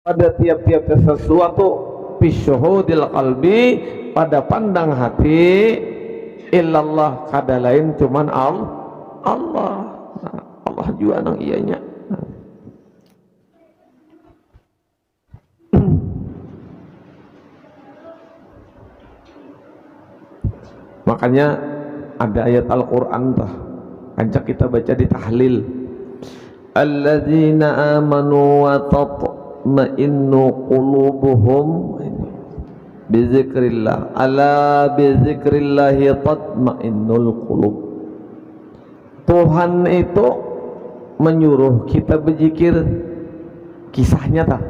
pada tiap-tiap sesuatu bisyuhudil qalbi, pada pandang hati, illallah kada lain cuman Allah. Nah, Allah juga nang ianya. Makanya ada ayat Al-Quran tuh kancak kita baca di tahlil, alladzina amanu wa tatma'innu qulubuhum bizikrillah, ala bizikrillahi tatma'innul qulub. Tuhan itu menyuruh kita berzikir, kisahnya tak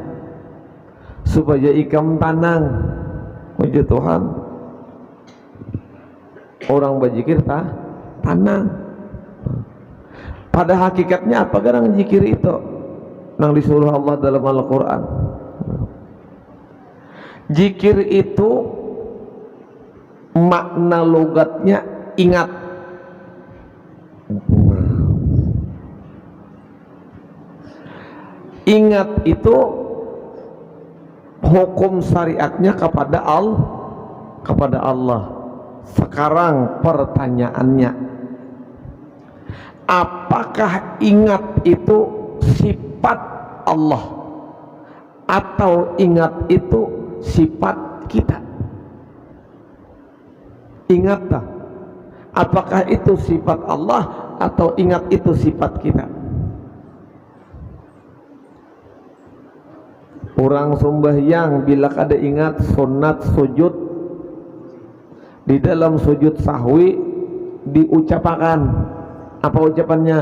supaya ikam tenang. Puji Tuhan, orang berzikir tak tenang. Pada hakikatnya apa garang zikir itu nang disuruh Allah dalam Al-Quran? Zikir itu makna logatnya ingat. Ingat itu hukum syariatnya kepada Allah. Sekarang pertanyaannya, apakah ingat itu sifat Allah atau ingat itu sifat kita? Ingat tak? Apakah itu sifat Allah atau ingat itu sifat kita? Orang sembahyang bila kada ingat sunat sujud, di dalam sujud sahwi diucapkan apa ucapannya?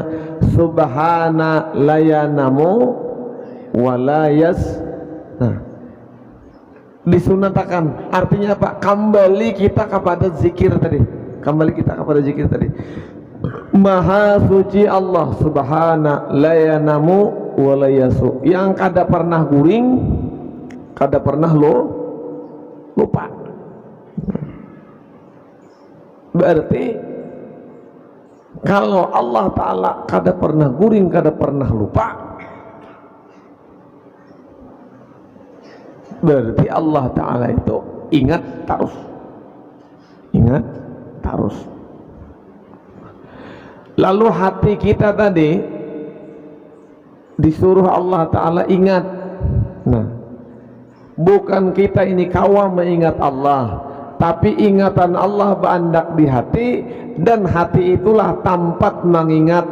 Subhana layanamu walayas. Nah, disunatakan, artinya apa? Kembali kita kepada zikir tadi. Kembali kita kepada zikir tadi. Maha suci Allah, subhana layanamu walayasu, yang kada pernah guring, kada pernah lupa. Berarti kalau Allah Ta'ala kada pernah guring, kada pernah lupa, berarti Allah Ta'ala itu ingat terus. Ingat terus. Lalu hati kita tadi disuruh Allah Ta'ala ingat. Nah, bukan kita ini kawam mengingat Allah, tapi ingatan Allah berandak di hati, dan hati itulah tempat mengingat.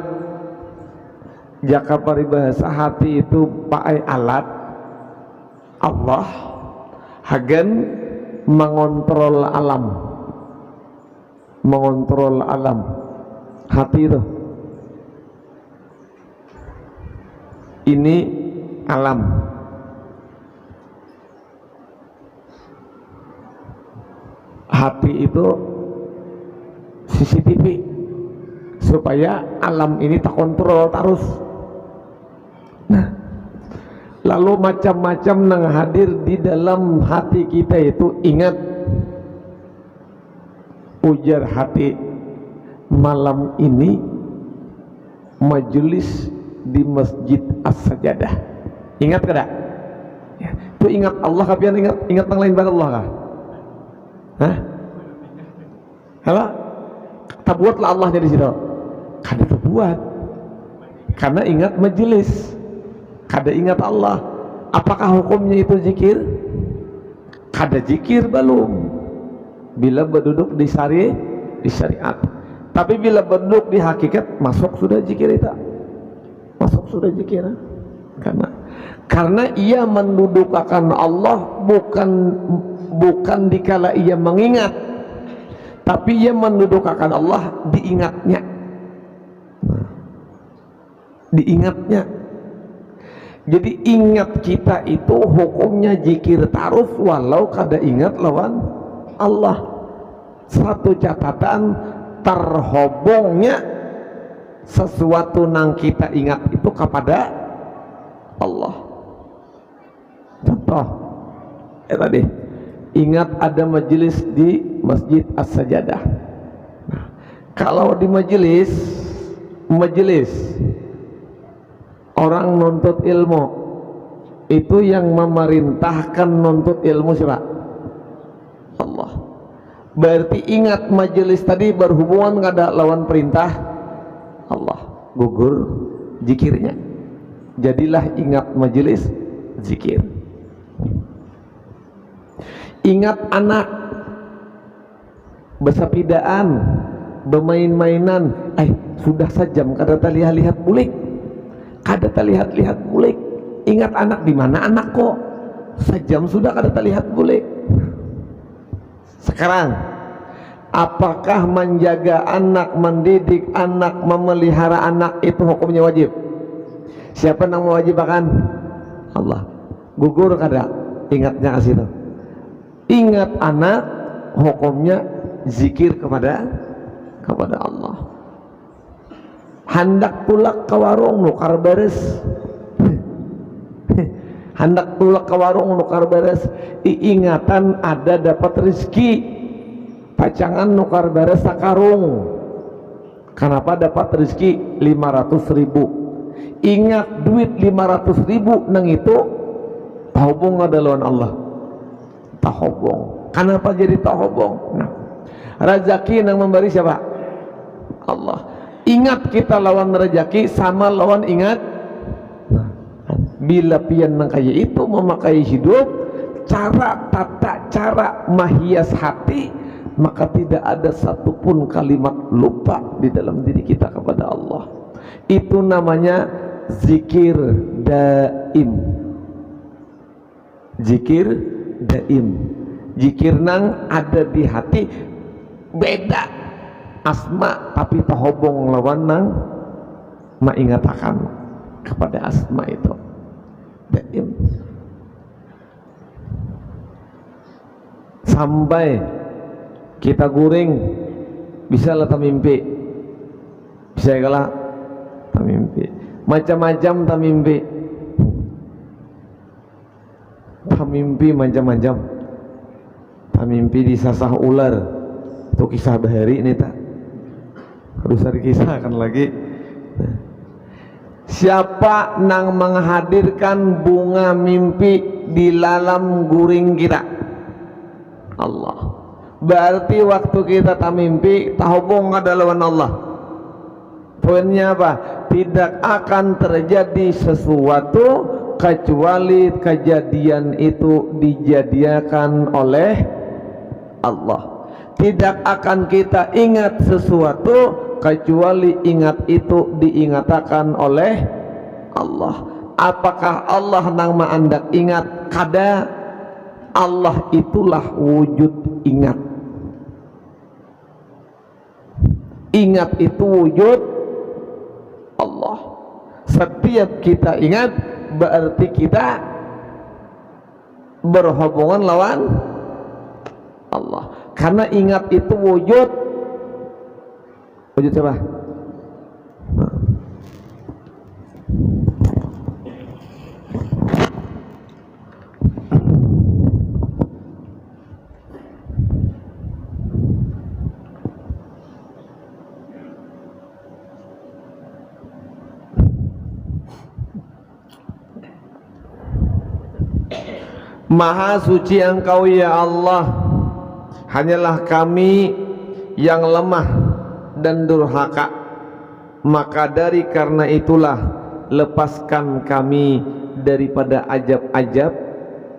Jaka paribahasa hati itu pakai alat Allah hagen mengontrol alam. Mengontrol alam hati itu. Ini alam. Hati itu CCTV supaya alam ini tak kontrol terus. Nah, lalu macam-macam nang hadir di dalam hati kita itu ingat. Ujar hati, malam ini majelis di Masjid As-Sajadah. Ingat kada? Ya, itu ingat Allah kapian ingat yang lain pada Allah kah? Hah? Halo? Tak buatlah Allahnya di situ. Kada terbuat. Karena ingat majelis. Kada ingat Allah. Apakah hukumnya itu zikir? Kada zikir belum. Bila berduduk di syariat. Tapi bila berduduk di hakikat, masuk sudah zikir itu. Masuk sudah zikir. Karena ia mendudukkan Allah bukan dikala ia mengingat, tapi ia mendudukkan Allah diingatnya. Diingatnya. Jadi ingat kita itu hukumnya zikir taruf walau kada ingat lawan Allah. Satu catatan, terhubungnya sesuatu nang kita ingat itu kepada Allah. Contoh tadi ingat ada majelis di Masjid As-Sajadah. Nah, kalau di majelis orang nuntut ilmu, Itu yang memerintahkan nuntut ilmu siapa? Allah. Berarti ingat majelis tadi berhubungan kada lawan perintah Allah, gugur zikirnya. Jadilah ingat majelis zikir. Ingat anak bersapidaan, bermain-mainan, sudah sejam kada terlihat-lihat bulik, kada terlihat-lihat bulik. Ingat anak, di mana anak kok? Sejam sudah kada terlihat bulik. Sekarang, apakah menjaga anak, mendidik anak, memelihara anak itu hukumnya wajib? Siapa yang mewajibkan? Allah. Gugur kada? Ingatnya ke situ. Ingat anak, hukumnya zikir kepada Allah. Hendak tulak ke warung nukar beres. Hendak tulak ke warung nukar beres. Ingatan ada dapat rezeki. Pacangan nukar beres sakarung. Kenapa dapat rezeki 500.000? Ingat duit 500.000 nang itu tahobong ada lawan Allah. Tahobong. Kenapa jadi tahobong? Nah, rezeki yang memberi siapa? Allah. Ingat kita lawan rezeki sama lawan ingat. Nah, bila pian nang kaya itu memakai hidup, tata cara menghias hati, maka tidak ada satupun kalimat lupa di dalam diri kita kepada Allah. Itu namanya zikir daim. Zikir daim. Zikir nang ada di hati, beda asma tapi tahobong lawan nang mengingatakan kepada asma itu daim. Sampai kita guring bisa lah mimpi, bisa kalah mimpi, macam-macam mimpi macam-macam. Mimpi disasah ular, itu kisah bahari ini tak harus dikisahkan lagi. Siapa nang menghadirkan bunga mimpi di dalam guring kita? Allah. Berarti waktu kita tak mimpi tahobong ada lawan Allah. Poinnya apa? Tidak akan terjadi sesuatu kecuali kejadian itu dijadikan oleh Allah. Tidak akan kita ingat sesuatu kecuali ingat itu diingatakan oleh Allah. Apakah Allah nang maandak ingat? Kada. Allah itulah wujud ingat. Ingat itu wujud Allah. Setiap kita ingat berarti kita berhubungan lawan Allah. Karena ingat itu wujud siapa? Maha suci Engkau ya Allah, hanyalah kami yang lemah dan durhaka, maka dari karena itulah lepaskan kami daripada ajab-ajab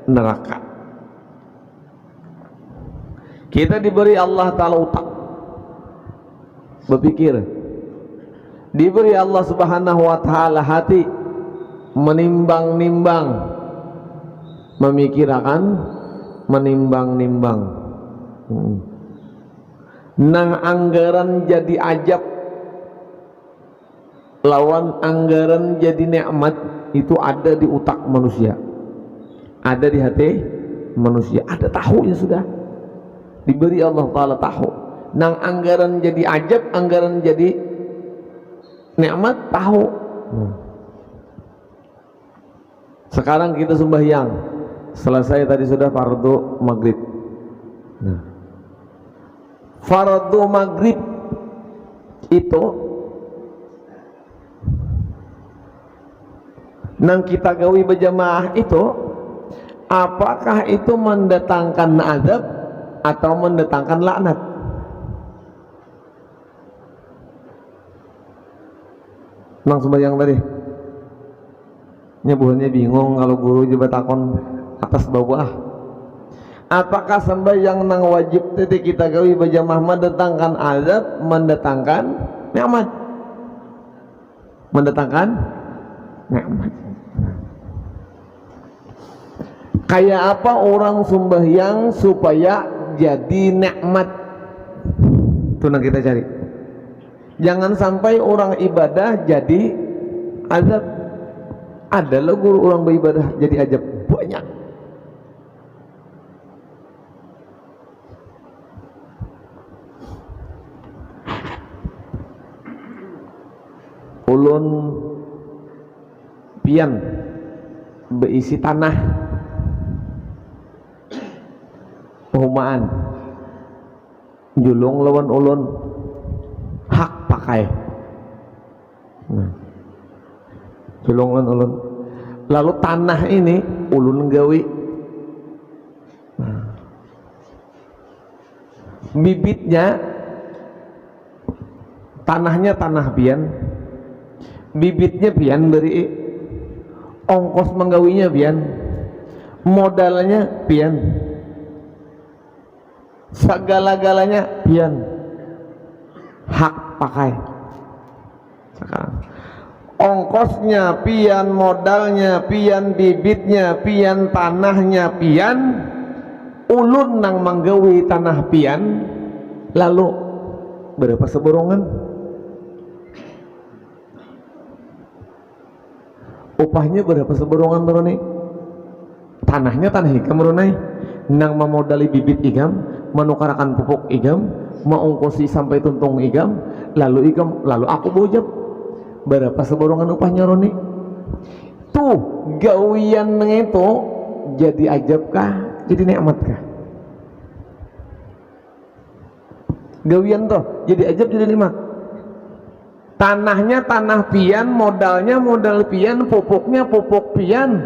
neraka. Kita diberi Allah Ta'ala utak berpikir, diberi Allah Subhanahu wa Ta'ala hati menimbang-nimbang, memikirkan, menimbang-nimbang. Nang anggaran jadi ajab lawan anggaran jadi nikmat itu ada di utak manusia, ada di hati manusia, ada tahunya sudah diberi Allah Ta'ala tahu. Nang anggaran jadi ajab, anggaran jadi nikmat tahu. Sekarang kita sembahyang, selesai tadi sudah fardu maghrib. Nah, fardu maghrib itu nang kita gawi berjamaah itu, apakah itu mendatangkan azab atau mendatangkan laknat? Nang sembahyang tadi nyebuhnya bingung kalau guru juga takon atas bawah. Apakah sembahyang nang wajib tadi kita gawi berjamaah mendatangkan azab, mendatangkan nikmat? Mendatangkan nikmat. Kayak apa orang sembahyang supaya jadi nikmat? Itu yang kita cari. Jangan sampai orang ibadah jadi azab. Ada loh guru orang beribadah jadi azab banyak. Ulun pian berisi tanah perumahan julung lawan ulun hak pakai julung lawan ulun, lalu tanah ini ulun gawi bibitnya, tanahnya tanah pian, bibitnya pian beri, ongkos menggawinya pian, modalnya pian, segala-galanya pian, hak pakai. Sekarang ongkosnya pian, modalnya pian, bibitnya pian, tanahnya pian, ulun nang menggawi tanah pian, lalu berapa seborongan upahnya, berapa seborongan berani, tanahnya tanah ikam berani, nang memodali bibit ikam, menukarakan pupuk ikam, mengongkosi sampai tuntung ikam, lalu aku bojab berapa seborongan upahnya Roni. Tuh gawian itu jadi ajab kah, jadi nikmat kah? Gawian tuh jadi ajab jadi nikmat. Tanahnya tanah pian, modalnya modal pian, pupuknya pupuk pian,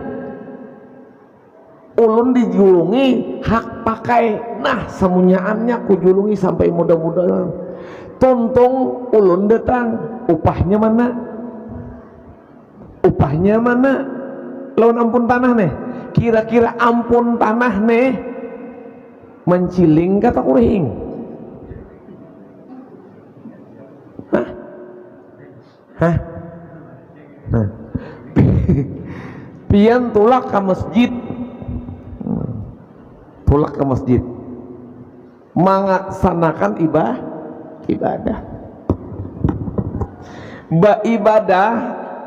ulun dijulungi hak pakai. Nah semunyaannya ku julungi sampai mudah-mudahan tuntung ulun datang, upahnya mana? Upahnya mana? Lawan ampun tanah nih, kira-kira ampun tanah nih menciling kata kuring? Hah? Nah. Pian tulak ke masjid, tulak ke masjid mengaksanakan ibadah ibadah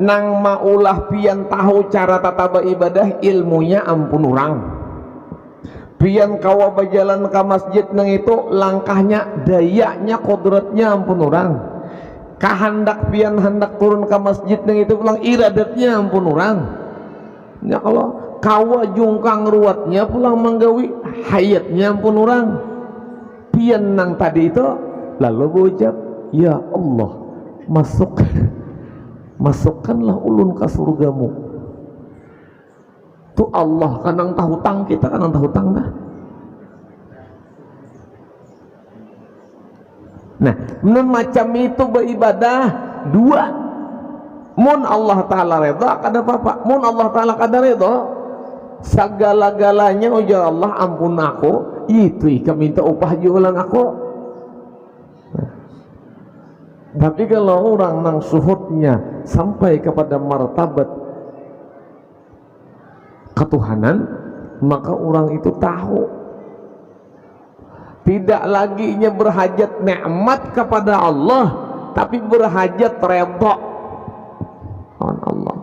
nang maulah pian tahu cara tata beribadah, ilmunya ampun orang. Pian kawa berjalan ke masjid nang itu langkahnya, dayanya, kodratnya ampun orang. Kahandak pian hendak turun ke masjid nang itu pulang iradatnya ampun orang. Ya kalau kawa jungkang ruwatnya pulang menggawi hayatnya ampun orang. Pian nang tadi itu lalu bujab, ya Allah masukkanlah ulun ke surgamu. Tuh Allah kanang tahu tang, kita kanang tahu tang dah. Nah menurut macam itu beribadah dua, mun Allah Ta'ala reda kada apa-apa, mun Allah Ta'ala kada reda segala-galanya ujar Allah ampun aku itu ika minta upah jualan aku. Tapi kalau orang nang suhudnya sampai kepada martabat ketuhanan, maka orang itu tahu tidak lagi nya berhajat nikmat kepada Allah, tapi berhajat redha Allah.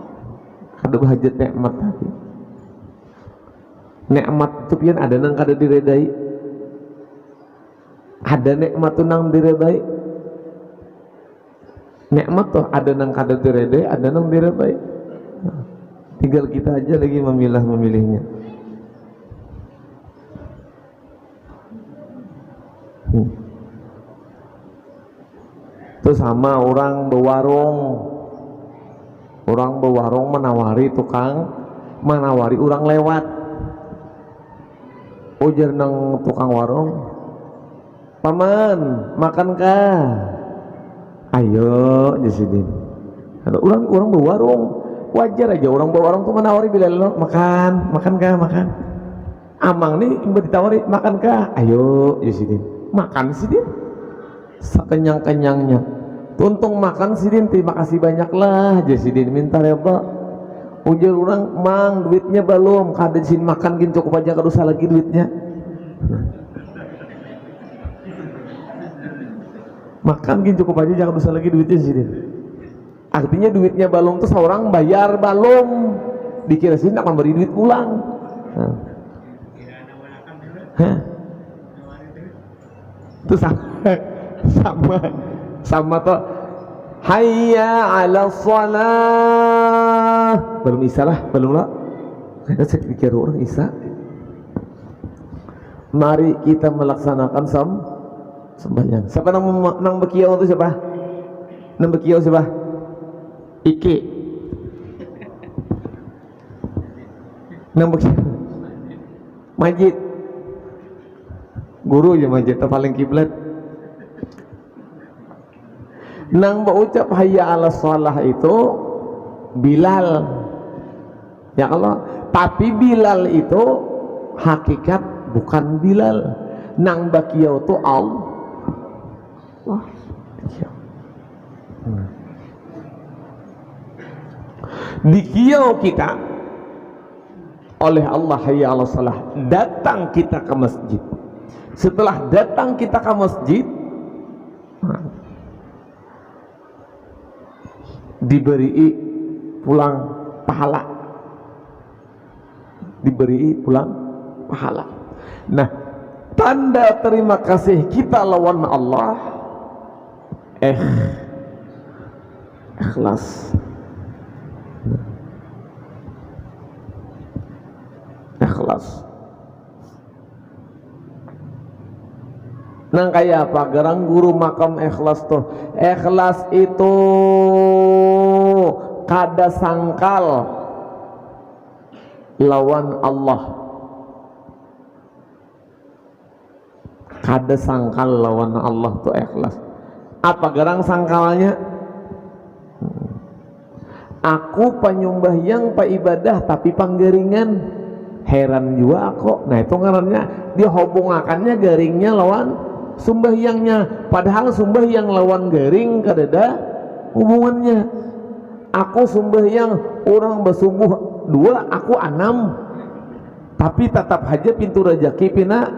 Ada berhajat nikmat tadi. Nikmat itu pian ada nang kada diredai, ada nikmat tu nang diredai. Nikmat tuh ada nang kada diredai, ada nang diredai. Tinggal kita aja lagi memilihnya. Itu sama orang berwarung, orang bewarung menawari tukang menawari orang lewat ujar nang tukang warung, paman makankah? Ayo jasidin. Orang bewarung wajar aja orang bewarung tuh menawari bila lo makan makankah makan. Amang nih ditawari makankah? Ayo jasidin makan sidin sekenyang-kenyangnya. Tuntung makan sidin terima kasih banyaklah jasidin minta reba. Ujar orang mang duitnya belum kada sin makan gin cukup aja kada usah lagi duitnya. Makan gin cukup aja jangan usah lagi duitnya sidin. Artinya duitnya belum tuh seorang bayar belum dikira sini akan beri duit pulang. Itu sama tuh hayya ala shalah belum isya lah belum lah saya pikir orang isya. Mari kita melaksanakan sembahyang. Siapa nang bekiau itu siapa? Nang bekiau siapa? Iki nang bekiau Majid guru aja Majid paling kiblat. Nang berucap hayya ala shalah itu Bilal ya Allah, tapi Bilal itu hakikat bukan Bilal. Nang bakiau itu Allah. Dikiau kita oleh Allah hayya ala shalah, datang kita ke masjid. Setelah datang kita ke masjid diberi pulang pahala, diberi pulang pahala. Nah, tanda terima kasih kita lawan Allah ikhlas. Ikhlas. Nang kayak apa garang guru makam ikhlas tuh. Ikhlas itu kada sangkal lawan Allah, kada sangkal lawan Allah tuh ikhlas. Apa garang sangkalnya? Aku penyumbahyang pa ibadah tapi panggeringan, heran juga aku. Nah itu ngarannya dihubungakannya garingnya lawan sumbahyangnya, padahal sumbahyang lawan garing kadada hubungannya. Aku sumbahyang orang bersubuh 2 aku 6 tapi tetap aja pintu rezeki pina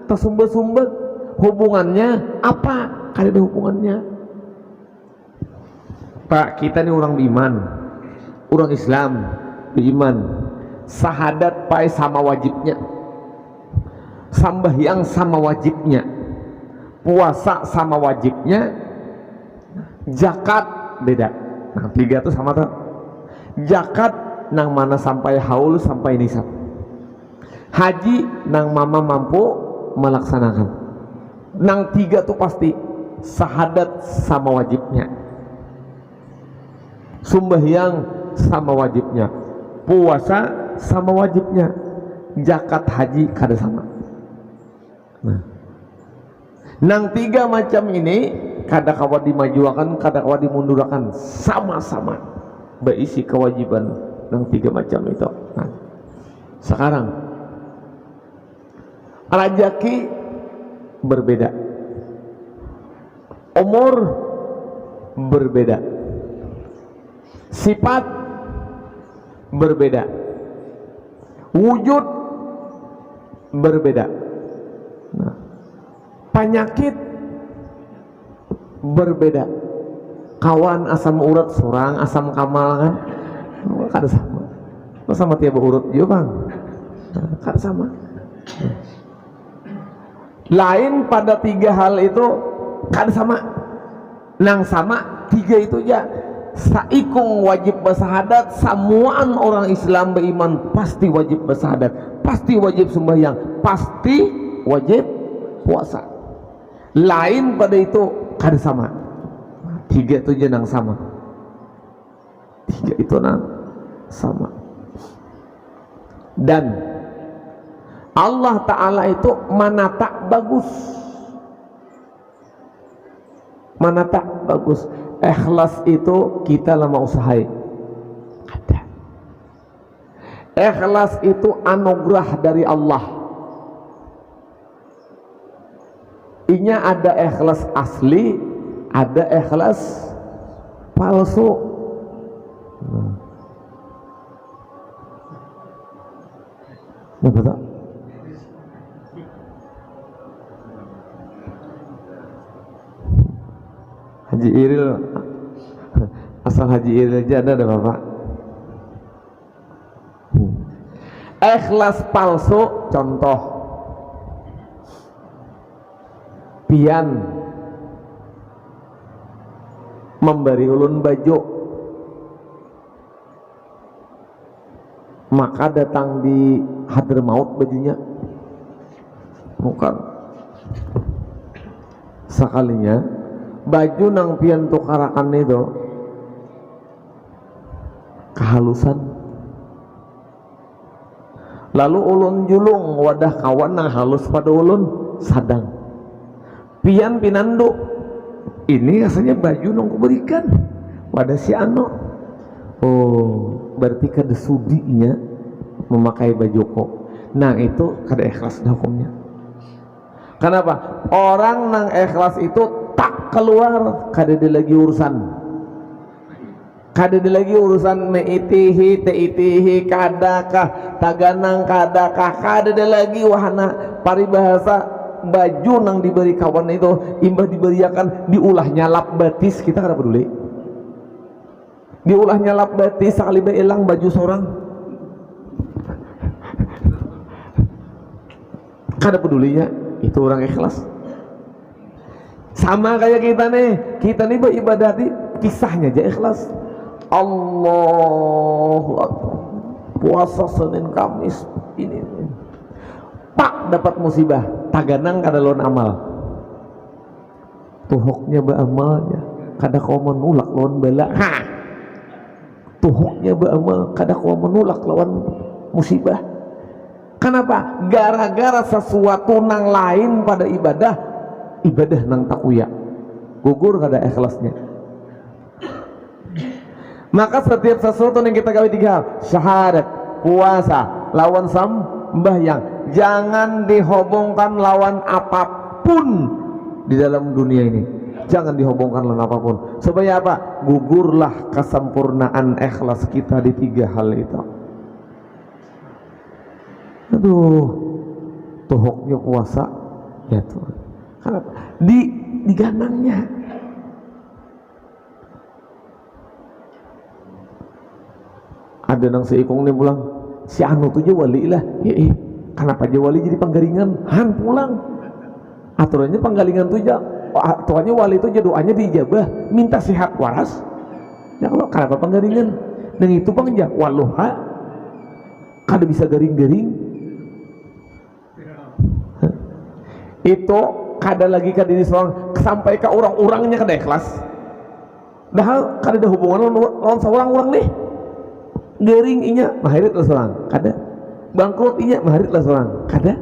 tersumbat-sumbat. Hubungannya apa? Kadada hubungannya. Pak, kita ini orang beriman, orang Islam beriman, sahadat pai sama wajibnya, sambahyang sama wajibnya, puasa sama wajibnya, zakat beda. Nah 3 itu sama tuh. Zakat nang mana sampai haul sampai nisab, haji nang mama mampu melaksanakan. Nang 3 tuh pasti sahadat sama wajibnya, sumbahyang sama wajibnya, puasa sama wajibnya, zakat haji kada sama. Nah, nang 3 macam ini kada kawa dimajuakan, kada kawa dimundurakan, sama-sama berisi kewajiban nang 3 macam itu. Nah, sekarang rezeki berbeda, umur berbeda, sifat berbeda, wujud berbeda, nah, penyakit berbeda. Kawan asam urat surang asam kamal kan kada sama. Sama tiap urut juga bang, kada sama. Lain pada 3 hal itu kada sama. Nang sama 3 itu ya saikung wajib bersahadat. Samuan orang Islam beriman pasti wajib bersahadat, pasti wajib sembahyang, pasti wajib puasa. Lain pada itu kada sama. 3 itu jenang sama. Tiga itu sama. Dan Allah Ta'ala itu manata bagus, manata bagus. Ikhlas itu kita lama usahai ada. Ikhlas itu anugerah dari Allah. Inya ada ikhlas asli, ada ikhlas palsu. Apa tak? Haji Iril, asal Haji Iril aja ada Bapak. Ikhlas palsu, contoh pian memberi ulun baju, maka datang di Hadramaut bajunya, bukan sekalinya baju nang pian tukarakan itu kehalusan, lalu ulun julung wadah kawan nang halus pada ulun sadang pian pinandu ini rasanya baju nang kuberikan wadah si ano. Oh, berarti kada sudinya memakai baju kok. Nah itu kada ikhlas hukumnya. Kenapa? Orang nang ikhlas itu tak keluar, kada ada lagi urusan, kada ada lagi urusan meitihi teitihi kadakah taganang kadakah, kada ada lagi wahana paribahasa baju nang diberi kawan itu imbah diberiakan diulah nyalap batis kita kada peduli, diulah nyalap batis sekali hilang baju seorang kada pedulinya. Itu orang ikhlas. Sama kayak kita nih beribadah di kisahnya aja ikhlas. Allahu Akbar, puasa Senin Kamis ini pak dapat musibah taganang kada lawan amal tuhuknya beramalnya kada kau menolak lawan bala, tuhuknya beramal kada kau menolak lawan musibah. Kenapa? Gara-gara sesuatu nang lain pada ibadah nang takuya gugur kada ikhlasnya. Maka setiap sesuatu yang kita gawe tiga hal, syahadat, puasa, lawan sembahyang, jangan dihubungkan lawan apapun di dalam dunia ini. Jangan dihubungkan lawan apapun. Supaya apa? Gugurlah kesempurnaan ikhlas kita di tiga hal itu. Aduh, tuhuknya puasa ya Tuhan. Kenapa? Diganangnya. Ada nang seikung nih pulang, si anu tuh aja wali lah. Kenapa aja wali jadi panggaringan? Han pulang. Aturannya panggalingan tuh aja. Aturannya wali itu aja doanya diijabah, minta sehat waras. Ya kalau kenapa panggaringan? Dan itu pangja waluha kada bisa garing-garing. Itu kada lagi kada diri seorang sampai ke orang-orangnya kada ikhlas. Dah kada ada hubungan lawan seorang orang nih. Garing inya mahirit lah seorang kada. Bangkrut inya mahirit lah seorang kada.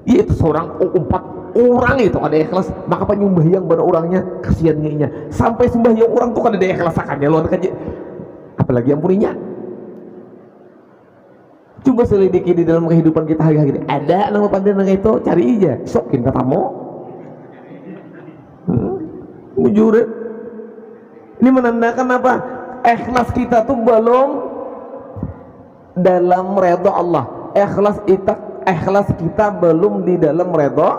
Iya itu seorang empat orang itu kada ikhlas, maka penyembahyang pada orangnya kasihannya inya. Sampai sembahyang orang tuh kada ada ikhlas akannya lawan kaje. Apalagi ampuninya. Coba selidiki di dalam kehidupan kita hari-hari. Ada nama pandangan itu, cari aja. Sokin katamu. Jujur. Ini menandakan apa? Ikhlas kita tuh belum dalam redha Allah. Ikhlas kita belum di dalam redha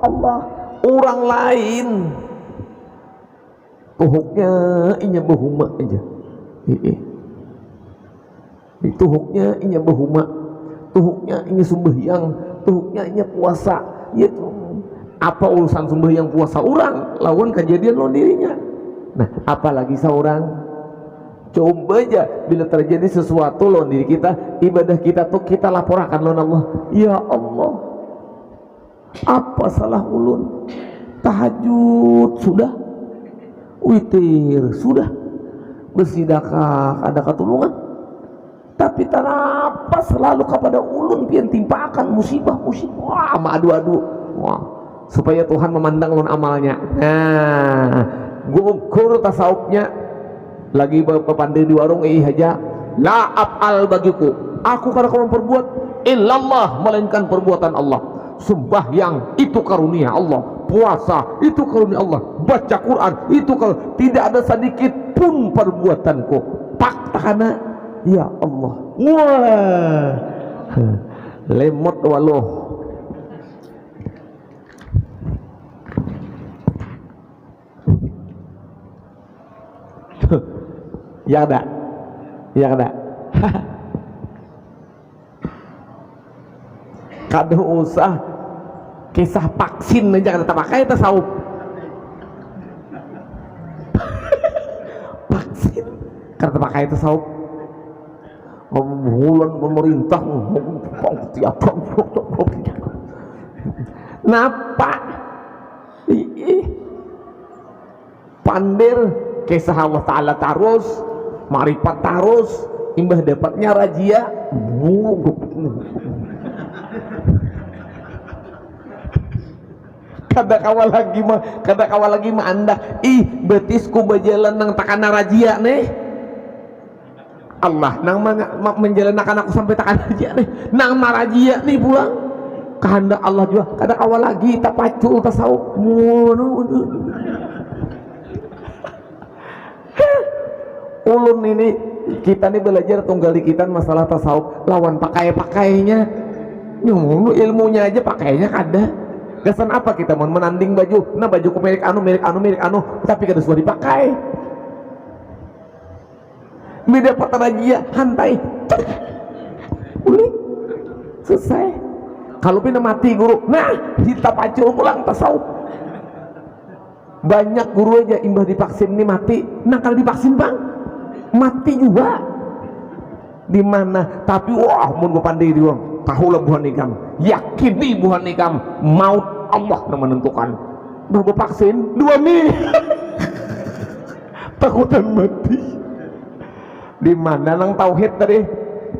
Allah. Orang lain tuhuknya inya bahuma aja. Tuhuknya inya bahuma, tuhuknya inya sembahyang, tuhuknya inya puasa. Itu apa urusan sembahyang puasa orang lawan kejadian lawan dirinya. Nah apalagi seorang. Coba aja bila terjadi sesuatu lawan diri kita, ibadah kita tuh kita laporkan lawan Allah. Ya Allah, apa salah ulun? Tahajud sudah, witir sudah, bersidakah ada ketulungan, tapi tanpa selalu kepada ulun pian timpakan musibah wah adu-adu wah supaya Tuhan memandang ulun amalnya. Nah guru tasawufnya lagi berpandai di warung aja la af'al bagiku, aku karena kamu berbuat illallah, melainkan perbuatan Allah. Sembahyang itu karunia Allah, puasa itu karunia Allah, baca Quran itu kalau tidak ada sedikit pun perbuatanku pak takana ya Allah. Wah lemot waluh. Ya ada kada usah kisah vaksin aja kada pakai tasawuf. Vaksin kada pakai tasawuf. Bulan pemerintah napa pandir kisah Allah Ta'ala terus marifat terus imbah dapatnya rajia kada kawal lagi mah anda betisku berjalan nang takana rajia nih Allah nang menjalankan aku sampai takana rajia nih nang marajia nih pulang kehendak Allah juga kada kawal lagi tak pacul tasawuf ulun ini kita nih belajar tunggal dikitan masalah tasawuf lawan pakainya ilmunya aja pakainya kada gasan apa kita mau menanding baju nah bajuku merek anu tapi kada sudah dipakai beda patarajia hantai uli selesai kalau pina mati guru nah kita pacul pulang tasawuf banyak guru aja imbah divaksin ini mati nah kalau divaksin bang mati juga di mana tapi wah mun pandai di orang tahu lah buhan ikam yakini buhan ikam maut Allah yang menentukan bahwa vaksin 2 minggu takutan mati di mana nang tauhid tadi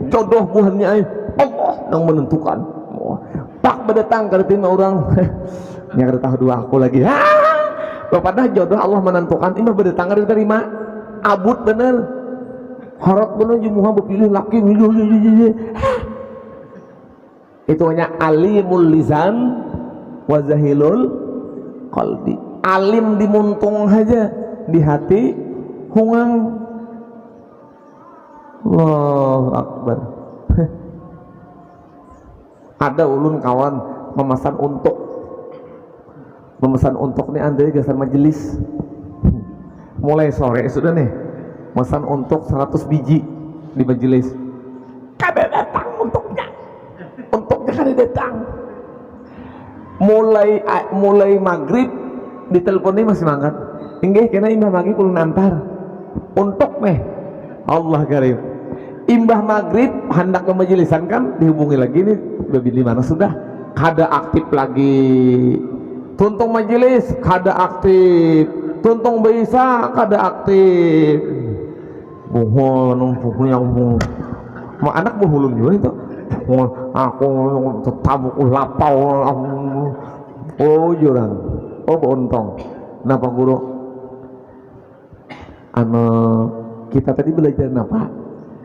jodoh buhannya Allah yang menentukan pak berdatang ke tim orang yang tahu dua aku lagi bapak dah jodoh Allah menentukan ini berdatang dari terima abut bener harap bener jumuha berpilih laki itu hanya alimul lisan wa zahilul qalbi. Alim di muntung aja di hati hungang. Allahu Akbar. Ada ulun kawan memesan untuk nih andai gasan majelis mulai sore sudah nih memesan untuk 100 biji di majelis kada datang untuknya kada datang mulai maghrib diteleponin masih mangkat inggih kena imbah maghrib ulun nantar untuk meh Allah karim imbah maghrib hendak ke majelisan kan dihubungi lagi nih di mana sudah kada aktif lagi tuntung majelis kada aktif tuntung bisa kada aktif buhon yang mau anak buhulun juga itu aku tamuku lapau oh jurang oh bontong kenapa guru kita tadi belajar apa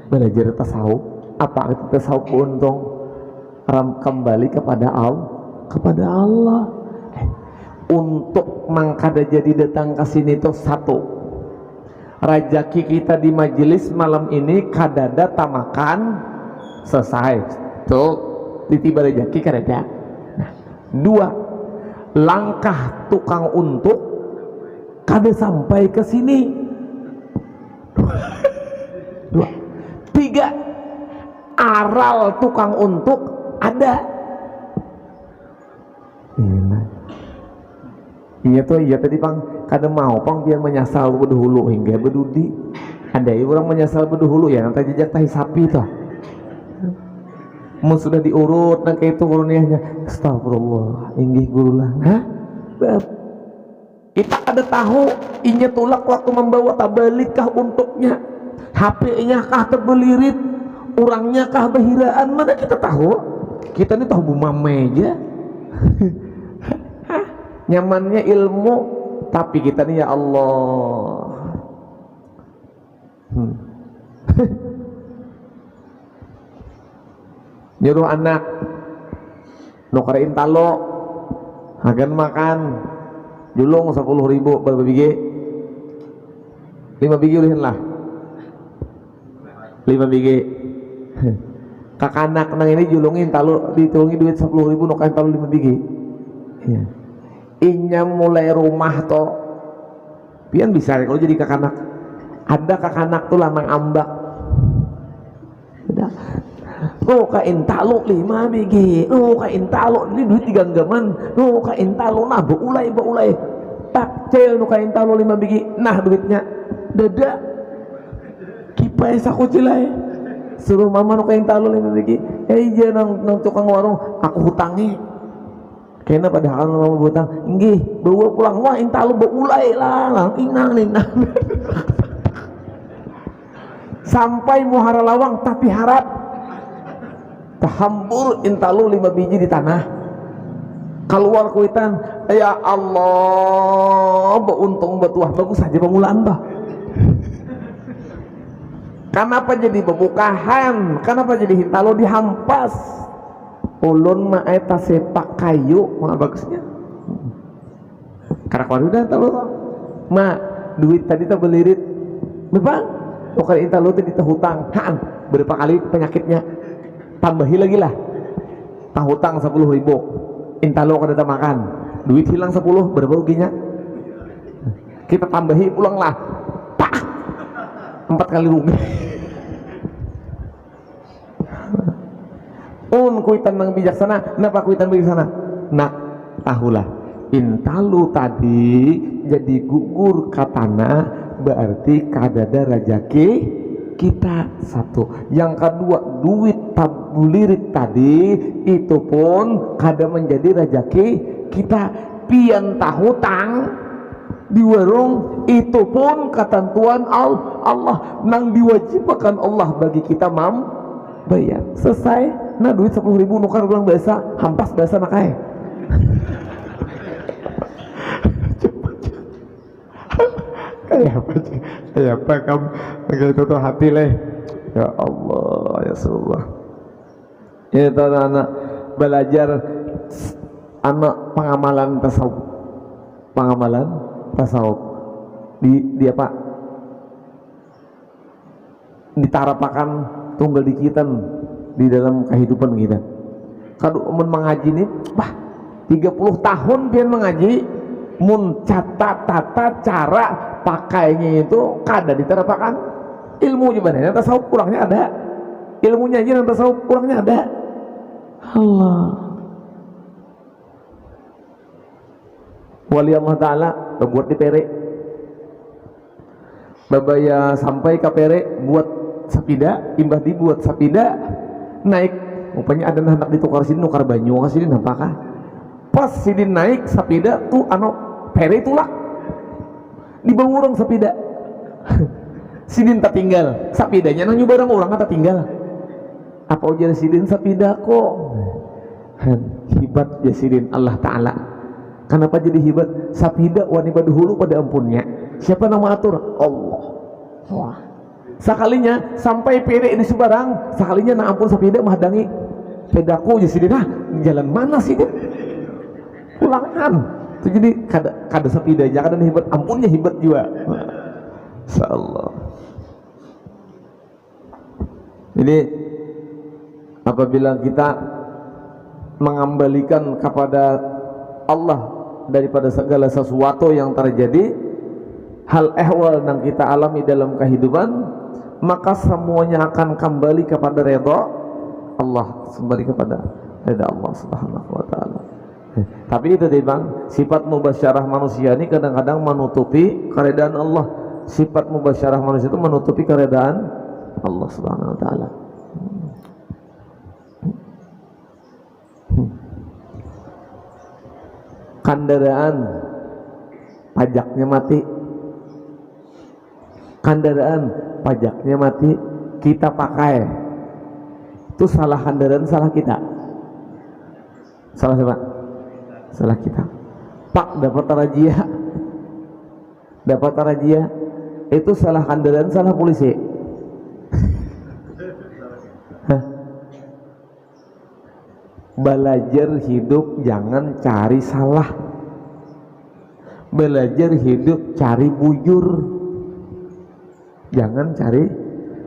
belajar tasawuf apa itu tasawuf bontong kembali kepada Allah untuk mangkada jadi datang ke sini tuh satu rajaki kita di majelis malam ini kadada tamakan selesai tuh ditiba rajaki kadada. Nah, 2 langkah tukang untuk kada sampai ke sini 2 3 aral tukang untuk ada iya tuh iya tadi pang kada mau pang biar menyasal berdahulu hingga berdudi ada orang menyasal berdahulu ya nanti jejak tahi sapi tuh mau sudah diurut nah kayak itu kurniahnya astagfirullah inggih gurulah Kita ada tahu inya tulak waktu membawa tabalitkah untuknya, HP-nya kah terbelirit, orangnya kah bahiraan, mana kita tahu? Kita ini tahu bumame aja. Nyamannya ilmu, tapi kita nih ya Allah. Nyuruh anak nukerin talo agan makan julung 10.000 berapa biji? 5 biji ulihin lah 5 biji. Kakanak nang ini julungin talo, ditulungi duit 10.000 nukerin talo 5 biji. Iya. Inya mulai rumah to pian bisa kalau jadi kakanak. Ada kakanak tuh lanang ambak. Udah. Kain talo 5 biji, kain talo ini duit diganggaman, kain talo nah beulai tak cel kain talo 5 biji, nah duitnya dada kipai sakucilai suruh mama kain talo 5 biji, iya nang tukang warung aku hutangi kena padahal mama hutang nggih bawa pulang wah kain talo beulai lah inang sampai muhara lawang tapi harap tahambur intalu 5 biji di tanah keluar kuitan ya Allah beuntung betuah bagus saja pemulaan bah. Kenapa jadi bebukahan, kenapa jadi hintalo dihampas ulun mah eta sepak kayu mah bagusnya karak waduh talu ma duit tadi tak belirit bebang bukan intalo tadi hutang haan berapa kali penyakitnya tambahi lagi lah tahu hutang 10.000 intalo kada makan duit hilang 10 berapa ruginya kita tambahi pulang lah pak 4 kali rugi. Kuitan nang bijaksana napa kuitan bijaksana nak tahulah intalu tadi jadi gugur katana berarti kadada rajaki kita satu. Yang kedua duit tabulirit tadi itu pun kada menjadi rajaki kita. Pian tahutang di warung itu pun ketentuan Allah nang diwajibkan Allah bagi kita bayar selesai. Nah duit 10.000 nukar ulang biasa hampas biasa nakai kayak apa kamu kayak itu hati leh ya Allah ya Allah itu anak belajar anak pengamalan tasawuf di apa ditarapakan tunggal dikitan di dalam kehidupan kita. Kalau mengaji ini, 30 tahun pian mengaji, mun tata cara pakainya itu kada diterapakan. Ilmu gimana? Yang tasawuf kurangnya ada. Ilmunya aja yang tasawuf kurangnya ada. Allah. Wali Allah Ta'ala buat di pere. Babaya sampai ke pere buat sapida, imbah dibuat sapida naik rupanya ada anak ditukar sini nukar banyu sini nampakah pas sini naik sapida tuh pere tulak di bawah orang sapida sidin tak tinggal sapidanya nang barang orang tak tinggal apa ujar sidin sapida kok hibat ya sidin Allah Ta'ala. Kenapa jadi hibat? Sapida wanita dahulu pada ampunnya siapa nama atur Allah. Wah sakalinya sampai pere di sebarang sakalinya na ampun sapida mahdangi pedaku jadi sidin jalan mana sih dia pulangan itu jadi kada sapida aja kada hebat ampunnya hebat juga insyaallah. Jadi apabila kita mengembalikan kepada Allah daripada segala sesuatu yang terjadi hal ehwal yang kita alami dalam kehidupan maka semuanya akan kembali kepada redha Allah, kembali kepada redha Allah Subhanahu wa Ta'ala. Tapi itu bang, sifat mubasyarah manusia ini kadang-kadang menutupi keredaan Allah. Sifat mubasyarah manusia itu menutupi keredaan Allah Subhanahu wa Ta'ala. Kendaraan pajaknya mati. Kendaraan pajaknya mati, kita pakai, itu salah kendaraan, salah kita. Salah siapa? Salah kita. Pak dapat razia, itu salah kendaraan, salah polisi. Belajar hidup jangan cari salah, belajar hidup cari bujur, jangan cari.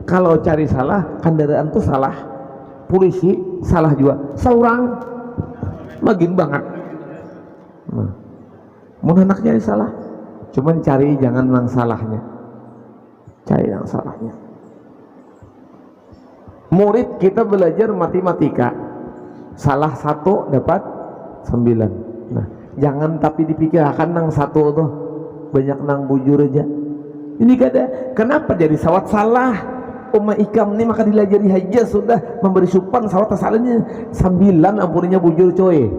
Kalau cari salah, kendaraan tuh salah, polisi salah juga, seorang makin banget. Mau anak nyari salah, cuman cari jangan yang salahnya, cari yang salahnya. Murid kita belajar matematika, salah 1 dapat 9. Nah, jangan tapi dipikirkan nang 1 tuh banyak nang bujur aja. Ini kada, kenapa jadi sawat salah? Umma ikam ini maka dilajari haja sudah memberi supan sawat salahnya 9 ampuninya bujur coy.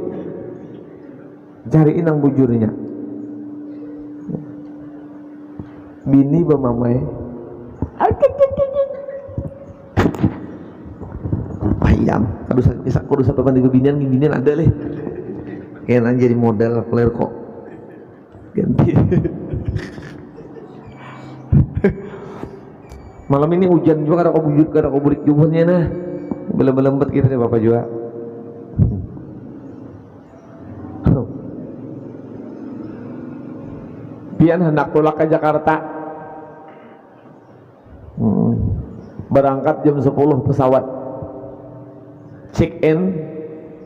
Cariin nang bujurnya. Bini bamamai. Ayam, kudu satu banding binian ada leh. Kayaknya jadi modal player kok. Ganti. Malam ini hujan juga, kada kau burik juhurnya nah. Belum-belum kita deh Bapak juga. Pian hendak tolak ke Jakarta. Berangkat jam 10 pesawat. Check in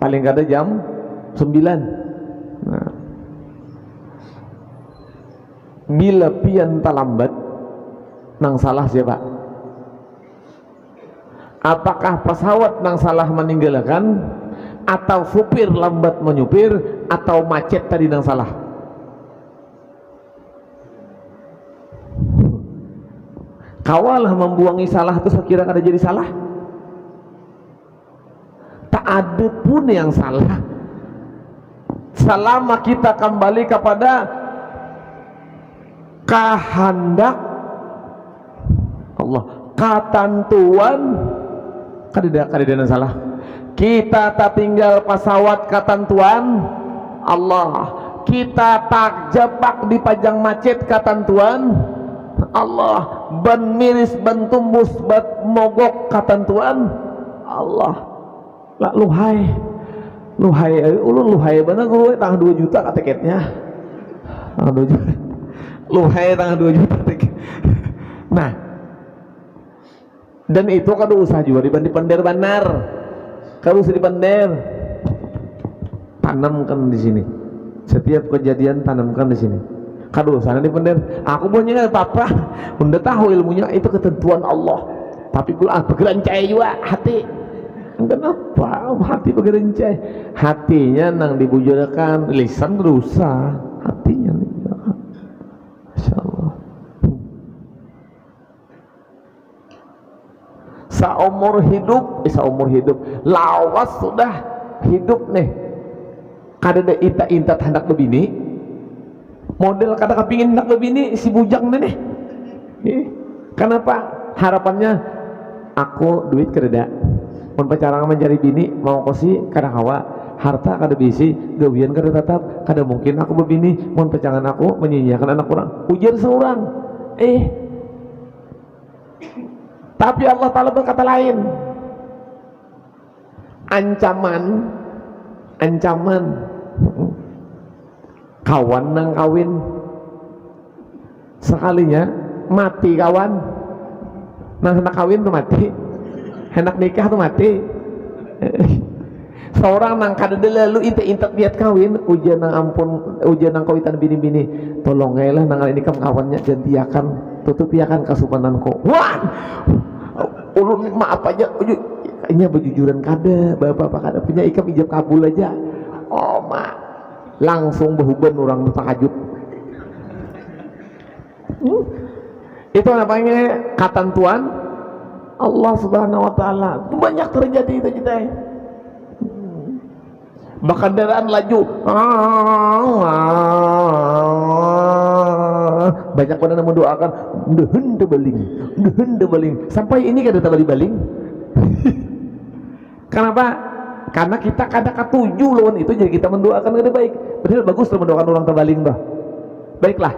paling kada jam 9. Nah, bila pian terlambat, nang salah siapa? Apakah pesawat nang salah meninggalkan, atau supir lambat menyupir, atau macet tadi nang salah? Kawalah membuangi salah itu sekira kada jadi salah. Tak ada pun yang salah selama kita kembali kepada kehendak Allah, ketentuan. Kada salah. Kita tak tinggal pesawat ketentuan Allah, kita tak jebak di pajang macet ketentuan Allah, ban miris ban tumbus ban mogok ketentuan Allah. Lah luhai ulun luhai bener gue tanggal 2 juta tiketnya, tanggal 2 juta luhai tanggal 2 juta tiket. Nah, dan itu kada usah juga di pender benar, kada usah di pender, tanamkan di sini. Setiap kejadian tanamkan di sini, kada usah di pender. Aku punya apa-apa, udah tahu ilmunya itu ketentuan Allah, tapi pula bergerak juga hati. Kenapa hati bergerenceh? Hatinya nang dibujurkan, lisan rusak, hatinya dibujurkan. Masya Allah. Seumur hidup lawas sudah hidup nih. Kada ada intat hendak lebini, model kada kepingin hendak lebini si bujang nih. Kenapa? Harapannya aku duit kereda. Mun pacaran mencari bini mau kosi kada kawa, harta kada bisi, gawian kada tetap, kada mungkin aku berbini. Mun pacaran aku menyia-nyiakan anak orang, ujar seorang. Tapi Allah Ta'ala berkata lain. Ancaman kawan nang kawin sekalinya mati kawan nang hendak kawin tuh mati, hendak nikah tuh mati. Seorang nang kada lalu intek lihat kawin, ujian nang ampun, ujian nang kawitan bini-bini, tolong lah nang ini kam kawannya gantiakan, tutupiakan kasupananku. Wah, ulun maaf aja, ini berjujuran kada, bapak kada punya ikam ijab kabul aja. Oh mak, langsung berhuban orang tahajud. Itu namanya ketentuan Allah Subhanahu wa Ta'ala. Banyak terjadi itu kita. Kendaraan laju, banyak pada mendoakan dehen beling sampai ini kada tabali baling. Kenapa? Karena kita kada katuju lawan itu, jadi kita mendoakan kada baik. Padahal bagus tuh mendoakan orang terbaling bah. Baiklah.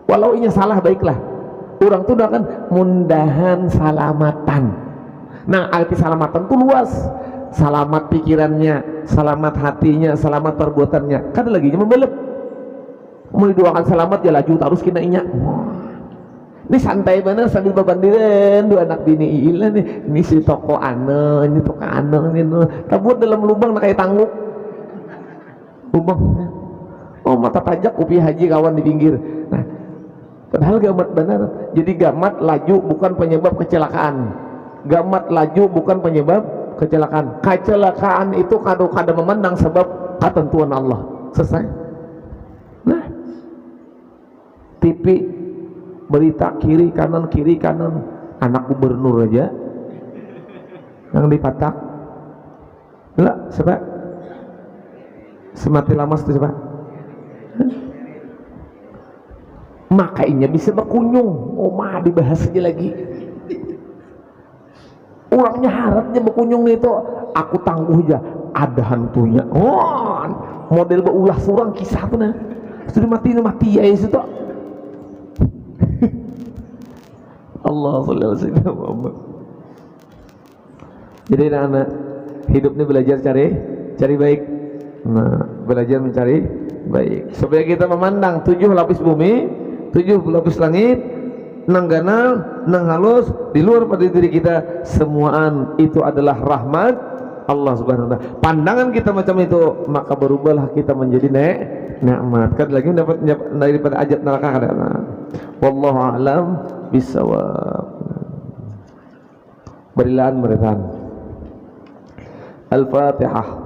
Walau inya salah baiklah. Orang tuh doakan mundahan salamatan. Nah, arti salamatan tuh luas. Selamat pikirannya, selamat hatinya, selamat perbuatannya. Kan lagi membelep. Mau didoakan selamat ya laju terus kena inya. Ini santai bener sambil babandiran dua anak bini ilah nih. Ini si toko ane, ini toko ane, ini tabut dalam lubang nak kayak tangguk. Lubang. Oh mata tajak upi haji kawan di pinggir. Nah, padahal gamat bener. Jadi gamat laju bukan penyebab kecelakaan. Gamat laju bukan penyebab kecelakaan. Kecelakaan itu kada memandang sebab ketentuan Allah. Selesai. Nah, TV berita kiri kanan anak gubernur aja yang dipatak lah siapa semati lama itu siapa makanya bisa berkunjung mah dibahas aja lagi orangnya harapnya berkunjung itu aku tangguh aja ada hantunya model berulah surang kisah tuh nah sudah mati ya itu tuh Allah sallallahu alaihi wasallam. Jadi anak-anak hidup ini belajar cari baik. Nah, belajar mencari baik supaya kita memandang 7 lapis bumi, 7 lapis langit, nang ganal, nang halus di luar pada diri kita, semuaan itu adalah rahmat Allah Subhanahu wa taala. Pandangan kita macam itu, maka berubahlah kita menjadi nikmat. Kan lagi dapat daripada ajab neraka kada. Wallahu a'lam bisawab. Berilaan meretan Al-Fatihah.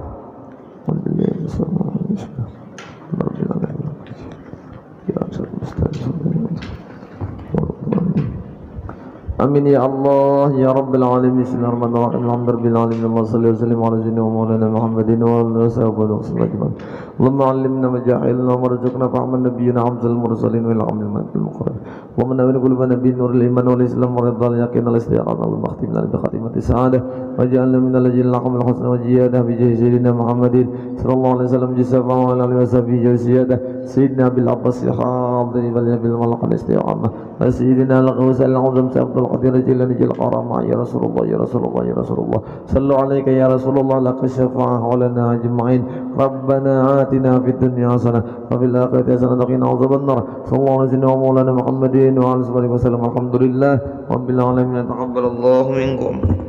Amin ya Allah ya Rabbil alamin. Bismillahirrahmanirrahim. Alhamdulillahirabbil alamin. Wassallallahu wasallam ala sayyidina wa maulana Muhammadin wa ala sahbihi wasallam. Allahumma 'allimna ma jahilna warzuqna fahman nabiyyina afdal mursalin wal 'amil matil muqarrab. Wa man nawwir qulubana bin nuril iman wal islam wa ridal yaqin al istiqamah. Allahumma khtimna bi khatimati sa'adah waj'alna min alladhina laqamul husna wa jiyadah bi jahi sayyidina Muhammadin sallallahu alaihi wasallam jisafa wa ala alihi washabihi jiyadah sayyidina bil abbas hadri wal bil malaq al istiqamah wa sayyidina al-ghawsal al-'azam sabtul qadir jilani jil qarama ya Rasulullah ya Rasulullah ya Rasulullah sallu alayka ya Rasulullah laqad syafa'ahu lana ajma'in rabbana atina fid dunya hasanah wa fil akhirati hasanah wa qina adzabannar sallallahu alaihi wa maulana Muhammadin wa alihi wasallam alhamdulillah rabbil alamin taqabbalallahu minkum.